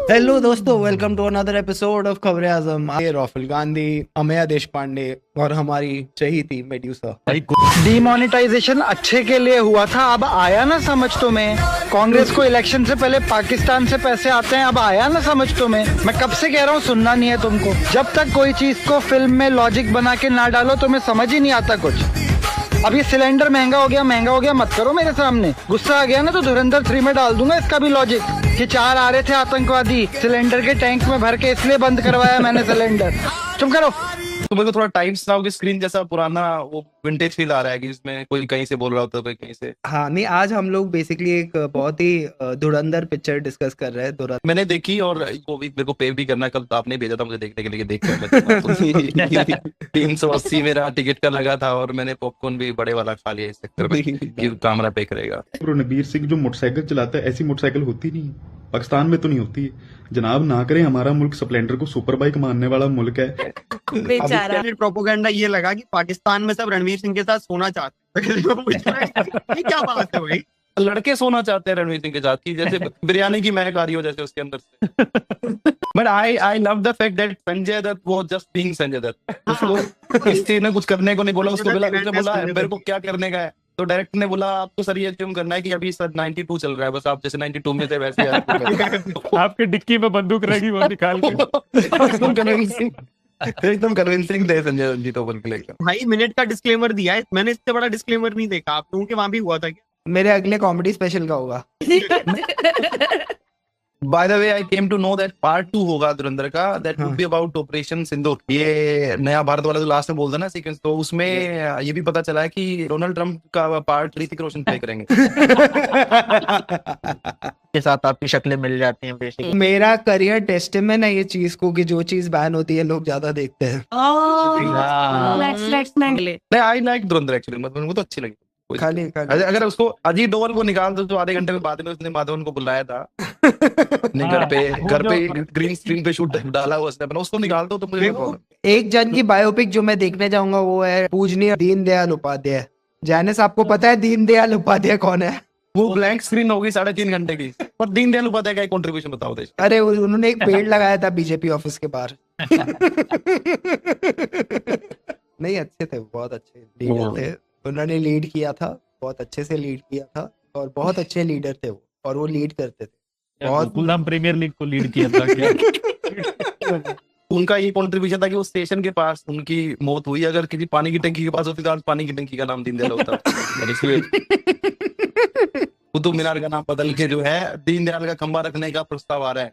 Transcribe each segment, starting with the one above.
Hello दोस्तों, welcome to another episode of खबरें आजम। राहुल गांधी, अमेया देश पांडे और हमारी चहीती मेड्यूसा। डिमोनेटाइजेशन अच्छे के लिए हुआ था, अब आया ना समझ तुम्हें। कांग्रेस को इलेक्शन से पहले पाकिस्तान से पैसे आते हैं, अब आया ना समझ तुम्हें। मैं कब से कह रहा हूँ, सुनना नहीं है तुमको। जब तक कोई चीज को फिल्म में लॉजिक बना के ना डालो तुम्हें समझ ही नहीं आता कुछ। अब ये सिलेंडर महंगा हो गया मत करो मेरे सामने। गुस्सा आ गया ना तो धुरंधर 3 में डाल दूंगा इसका भी लॉजिक कि 4 आ रहे थे आतंकवादी सिलेंडर के टैंक में भर के, इसलिए बंद करवाया मैंने सिलेंडर। चुप करो। तो मेरे को थोड़ा टाइम्स नाउ की स्क्रीन जैसा पुराना वो विंटेज फील आ रहा है कि इसमें कोई कहीं से बोल रहा होता है, कोई कहीं से। हाँ नहीं, आज हम लोग बेसिकली एक बहुत ही धुरंधर पिक्चर डिस्कस कर रहे हैं। मैंने देखी और वो भी मेरे को पे भी करना, कल तो आपने भेजा था मुझे देखने के लिए, देख कर 380 मेरा टिकट का लगा था और मैंने पॉपकॉर्न भी बड़े वाला खा लिया इस चक्कर में कि कैमरा पे करेगा। रणबीर सिंह जो मोटरसाइकिल चलाता है, ऐसी मोटरसाइकिल होती नहीं, पाकिस्तान में तो नहीं होती जनाब। ना करें, हमारा मुल्क स्प्लेंडर को सुपर बाइक मानने वाला मुल्क है। बेचारा प्रोपेगेंडा ये लगा कि पाकिस्तान में सब रणवीर सिंह के साथ सोना चाहते हैं। ये क्या बात है भाई? लड़के सोना चाहते हैं रणवीर सिंह के साथ, की जैसे बिरयानी की महक आ रही हो जैसे उसके अंदर से। But I love the fact that Sanjay Dutt was just being Sanjay Dutt. उसको किसी ने कुछ करने को नहीं बोला, उसको बोला मेरे को क्या करने का है, तो डायरेक्टर ने बोला आपको सर ये अज्यूम करना है कि अभी सर 92 चल रहा है, बस आप जैसे 92 में थे वैसे आपके डिक्की में बंदूक रहेगी वो निकाल के। एकदम कन्विंसिंग थे संजय रंजीत ओपन के लेकर। भाई मिनट का डिस्क्लेमर दिया है, मैंने इससे बड़ा डिस्क्लेमर नहीं देखा। आप लोगों के वहां भी हुआ था क्या? मेरे अगले कॉमेडी स्पेशल का होगा। By the way, I came to know that part 2 होगा धुरंधर का, that would be about Operation सिंदूर। ये नया भारत वाला जो लास्ट में बोलता है ना सीक्वेंस, तो उसमें ये भी पता चला है कि डोनाल्ड ट्रंप का पार्ट ऋतिक रोशन प्ले करेंगे। के साथ आपकी शक्लें मिल जाती हैं बेसिकली। मेरा करियर टेस्टमेंट है ये चीज को कि जो चीज बैन होती है लोग ज्यादा देखते हैं। आई लाइक धुरंधर एक्चुअली, मतलब मुझे तो अच्छी लगी। खाली अगर उसको अजीत डोभाल को निकाल दो तो आधे घंटे में बाद में उसने माधवन को बुलाया था घर पे ग्रीन स्क्रीन पे शूट डाला हुआ उसने, उसको निकाल दो तो मुझे एक जन की बायोपिक जो मैं देखने जाऊंगा वो है पूजनीय दीनदयाल उपाध्याय। जैनिस, आपको पता है दीनदयाल उपाध्याय कौन है? वो ब्लैंक स्क्रीन होगी 3.5 घंटे की, पर दीनदयाल उपाध्याय का कंट्रीब्यूशन बताओ देश। अरे उन्होंने एक पेड़ लगाया था बीजेपी ऑफिस के बाहर। नहीं, अच्छे थे, बहुत अच्छे लीडर थे। उन्होंने लीड किया था, बहुत अच्छे से लीड किया था और बहुत अच्छे लीडर थे वो, और वो लीड करते थे बहुत। गुलाम प्रीमियर लीग को लीड किया था क्या? उनका ये कंट्रीब्यूशन था कि वो स्टेशन के पास उनकी मौत हुई, अगर किसी पानी की टंकी के पास होती तो आज पानी की टंकी का नाम दीनदयाल होता। कुतुब मीनार का नाम बदल के जो है दीनदयाल का खंबा रखने का प्रस्ताव आ रहा है।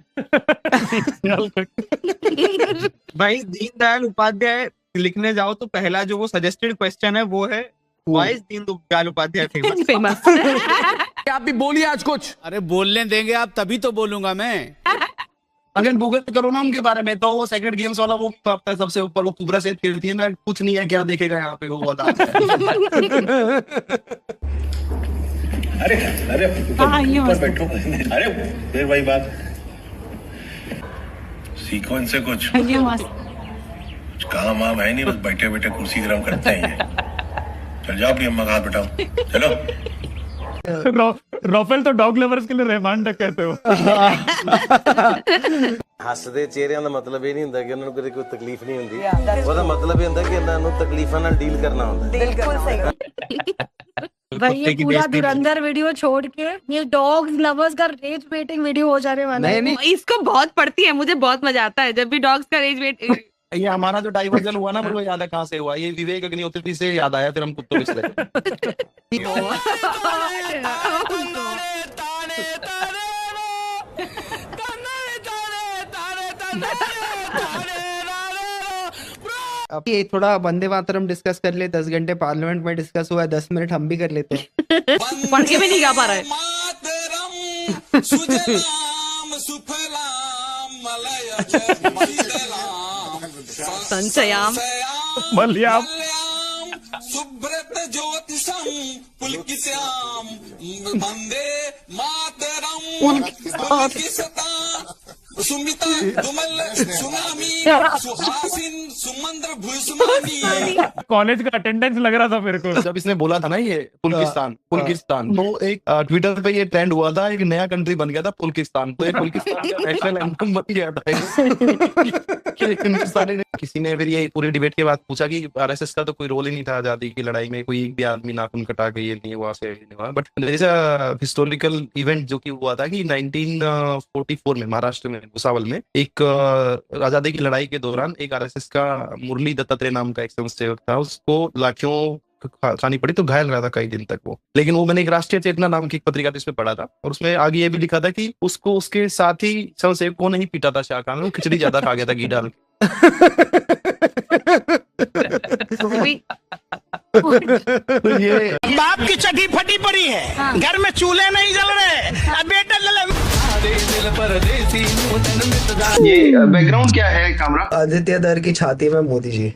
भाई दीनदयाल उपाध्याय लिखने जाओ तो पहला जो वो सजेस्टेड क्वेश्चन है वो है Why is Deendayal Upadhyay famous? आप भी बोलिए आज कुछ। अरे बोलने देंगे आप तभी तो बोलूंगा मैं। अगर गूगल करो ना उनके बारे में तो वो सेक्रेट गेम्स वाला वो सबसे ऊपर वो कुबरा से खेलती है ना, कुछ नहीं है क्या देखेगा यहाँ पे वो वाला। अरे ऊपर बैठो। अरे फिर वही बात, सीखो इनसे कुछ काम वाम है नहीं, बस बैठे बैठे कुर्सी गरम करते हैं। चल जाओ अपनी अम्मा का हाथ बैठाओ, चलो। राफेल तो डॉग लवर्स के लिए रहमान डक कहते हो। ਹੱਸਦੇ ਚਿਹਰਿਆਂ ਦਾ ਮਤਲਬ ਇਹ ਨਹੀਂ ਹੁੰਦਾ ਕਿ ਉਹਨਾਂ ਨੂੰ ਕੋਈ ਤਕਲੀਫ ਨਹੀਂ ਹੁੰਦੀ, ਉਹਦਾ ਮਤਲਬ ਇਹ ਹੁੰਦਾ ਕਿ ਇਹਨਾਂ ਨੂੰ ਤਕਲੀਫਾਂ ਨਾਲ ਡੀਲ ਕਰਨਾ ਹੁੰਦਾ। बिल्कुल सही। भाई ये पूरा धुरंधर वीडियो छोड़ के ये डॉग्स लवर्स का रेज वेटिंग वीडियो हो जाने वाला है। नहीं, इसको बहुत पड़ती है, मुझे बहुत मजा आता है जब भी डॉग्स का रेज वेट। ये हमारा जो डाइवर्जन हुआ ना वो याद है कहाँ से हुआ, ये विवेक अग्निहोत्री से याद आया, फिर हम कुत्तों पिछले। अब ये थोड़ा वंदे मातरम डिस्कस कर ले। 10 घंटे पार्लियामेंट में डिस्कस हुआ है, 10 मिनट हम भी कर लेते हैं। पढ़ के भी नहीं गा पा रहा है। संशयाम मलयाम सुब्रत ज्योतिषम पुलकित्याम वंदे मातरम सुमिता दुमल सुनामी सुहासिन सुमंद्र भुसमानी। कॉलेज का अटेंडेंस लग रहा था मेरे को जब इसने बोला था ना ये पुल्किस्तान तो एक ट्विटर पे ये ट्रेंड हुआ था, एक नया कंट्री बन गया था पुल्किस्तान। तो ये पुल्किस्तान का नेशनल एंथम बन गया था। किसी ने फिर ये पूरी डिबेट के बाद पूछा कि आरएसएस का तो कोई रोल ही नहीं था आजादी की लड़ाई में, कोई भी आदमी नाखून कटा के ये नहीं हुआ, से नहीं हुआ। But there is a historical event जो कि हुआ था कि 1944 में महाराष्ट्र में भुसावल में एक आजादी की लड़ाई के दौरान एक आरएसएस का मुरली दत्तात्रेय नाम का एक स्वयंसेवक था, उसको लाठियों खानी पड़ी तो घायल रहा था कई दिन तक वो। लेकिन वो मैंने एक राष्ट्रीय चेतना नाम की एक पत्रिका थी उसमें पढ़ा था, और उसमें आगे ये भी लिखा था कि उसको उसके साथी स्वयंसेवक को नहीं पीटा था शाखा में, वो खिचड़ी ज्यादा खा गया था घी डाल के। तो ये बाप की चटी फटी पड़ी है, घर में चूल्हे नहीं जल रहे, बेटा ये बैकग्राउंड क्या है कामरा? आदित्य दर की छाती में मोदी जी।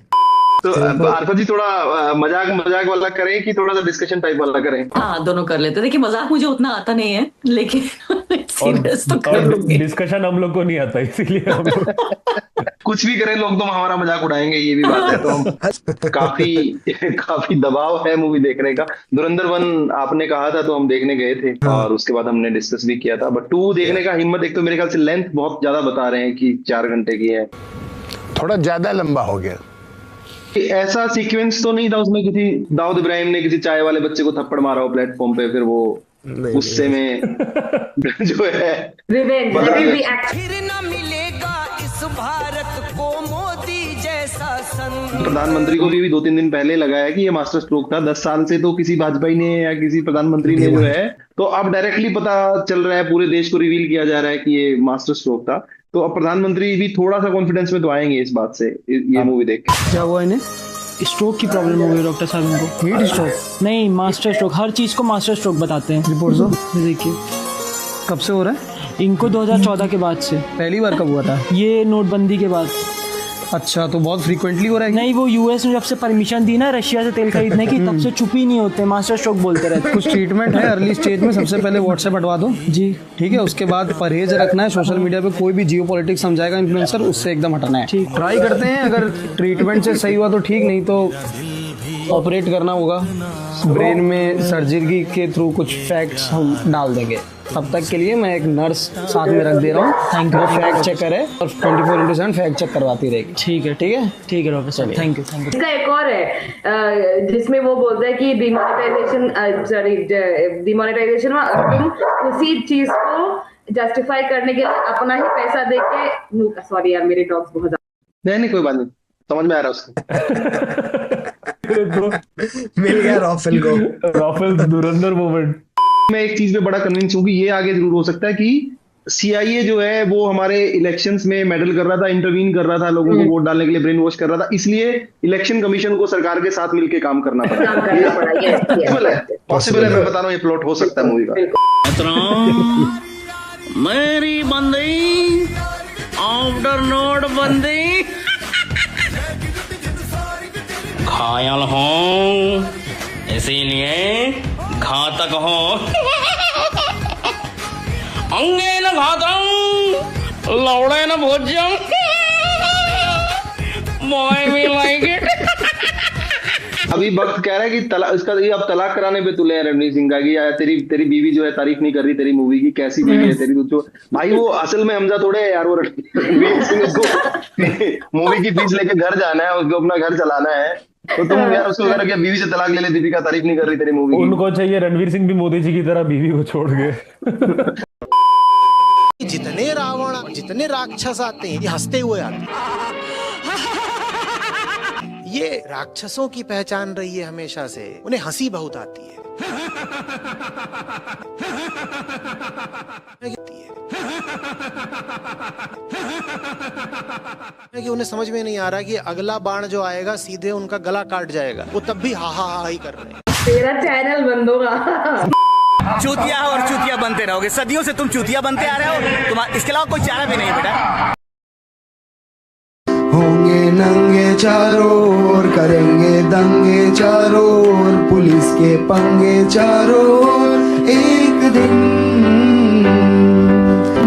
तो आरफा जी थोड़ा मजाक वाला करें कि थोड़ा सा डिस्कशन टाइप वाला करें? हाँ, दोनों कर लेते। देखिए मजाक मुझे उतना आता नहीं है, लेकिन सीरियस तो कर लूंगी। डिस्कशन हम लोग को नहीं आता, इसीलिए हम लोग कुछ भी करें लोग तो हमारा मजाक उड़ाएंगे, ये भी बात है। तो हम काफी दबाव है मूवी देखने का। धुरंधर 1 आपने कहा था तो हम देखने गए थे, और उसके बाद हमने डिस्कस भी किया था। बट 2 देखने का हिम्मत, एक तो मेरे ख्याल से लेंथ बहुत ज्यादा बता रहे हैं कि 4 घंटे की है, थोड़ा ज्यादा लंबा हो गया। ऐसा सीक्वेंस तो नहीं था उसमें किसी दाऊद इब्राहिम ने किसी चाय वाले बच्चे को थप्पड़ मारा हो प्लेटफॉर्म पे, फिर वो गुस्से में जो है प्रधानमंत्री को भी 2-3 दिन पहले लगाया कि ये मास्टर स्ट्रोक था। 10 साल से तो किसी भाजपा ने या किसी प्रधानमंत्री ने जो है, तो अब डायरेक्टली पता चल रहा है, पूरे देश को रिवील किया जा रहा है कि ये मास्टर स्ट्रोक था। तो अब प्रधानमंत्री भी थोड़ा सा कॉन्फिडेंस में तो आएंगे इस बात से, ये मूवी देख के। क्या हुआ इन्हें? स्ट्रोक की प्रॉब्लम हो गई डॉक्टर साहब इनको। हीट स्ट्रोक नहीं, मास्टर स्ट्रोक। हर चीज को मास्टर स्ट्रोक बताते हैं। रिपोर्ट दो, देखिए कब से हो रहा है इनको? 2014 के बाद से। पहली बार कब हुआ था? ये नोटबंदी के बाद। अच्छा, तो बहुत फ्रीक्वेंटली हो रहा है? नहीं, वो यूएस ने जब से परमिशन दी ना रशिया से तेल खरीदने की, तब से चुप ही नहीं होते, मास्टर स्ट्रोक बोलते रहते। कुछ ट्रीटमेंट है अर्ली स्टेज में? सबसे पहले व्हाट्सएप हटवा दो जी, ठीक है। उसके बाद परहेज रखना है, सोशल मीडिया पे कोई भी जियो पॉलिटिक्स समझाएगा इन्फ्लुएंसर, उससे एकदम हटना है। ठीक, ट्राई करते हैं, अगर ट्रीटमेंट से सही हुआ तो ठीक, नहीं तो ऑपरेट करना होगा। ब्रेन में सर्जरी के थ्रू कुछ फैक्ट्स हम डाल देंगे। तब तक के लिए मैं एक नर्स साथ में रख दे रहा हूँ, थैंक यू। फैक्ट चेकर है और 24/7 फैक्ट चेक करवाती रहेगी। ठीक है डॉक्टर साहब, थैंक यू। इसका एक और है जिसमें वो बोलता है कि डिमोनेटाइजेशन में तुम उसी चीज को जस्टिफाई करने के लिए अपना ही पैसा देके, सॉरी यार मेरे डॉग्स बहुत नहीं कोई बात नहीं, समझ में आ रहा है उसको। मिल गया रॉफेल धुरंधर मोमेंट। मैं एक चीज पे बड़ा कन्विंस हूँ कि ये आगे जरूर हो सकता है कि CIA जो है वो हमारे इलेक्शंस में मेडल कर रहा था, इंटरवीन कर रहा था, लोगों को वोट डालने के लिए ब्रेन वॉश कर रहा था, इसलिए इलेक्शन कमीशन को सरकार के साथ मिलकर काम करना पड़ा। पॉसिबल है, मैं बता रहा हूँ, ये प्लॉट हो सकता है मूवी का। मेरी बंदी आफ्टर नोट बंदी घायल हूँ, इसीलिए घातक हो। अंगे न घातम लौड़े न भोज्यम, बॉय वी लाइक इट। अभी वक्त कह रहा है कि इसका ये अब तलाक कराने पे तुले हैं रणवीर सिंह का कि यार तेरी बीवी जो है तारीफ नहीं कर रही तेरी मूवी की, कैसी बीवी है तेरी। जो भाई वो असल में हमजा थोड़े है यार, वो रणवीर सिंह उसको मूवी की फीस लेके घर जाना है, उसको अपना घर चलाना है, तो तुम यार उसको अगर क्या बीवी से तलाक ले दीपिका तारीफ नहीं कर रही तेरी मूवी की। उनको चाहिए रणवीर सिंह भी मोदी जी की तरह बीवी को छोड़ के। जितने रावण जितने राक्षस आते हैं ये हंसते हुए आते हैं। ये राक्षसों की पहचान रही है हमेशा से, उन्हें हंसी बहुत आती है। कि उन्हें समझ में नहीं आ रहा कि अगला बाण जो आएगा सीधे उनका गला काट जाएगा, वो तब भी हा हा हा ही कर रहे हैं। तेरा चैनल बंद होगा। चूतिया और चूतिया बनते रहोगे, सदियों से तुम चूतिया बनते आ रहे हो, तुम्हारा इसके अलावा कोई चारा भी नहीं बेटा। होंगे नंगे चारों ओर, करेंगे दंगे चारों ओर, पुलिस के पंगे चारों ओर, एक दिन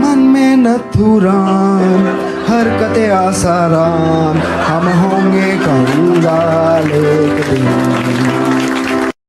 मन में न मथुरान, हरकते आसाराम, हम होंगे कंगाल एक दिन।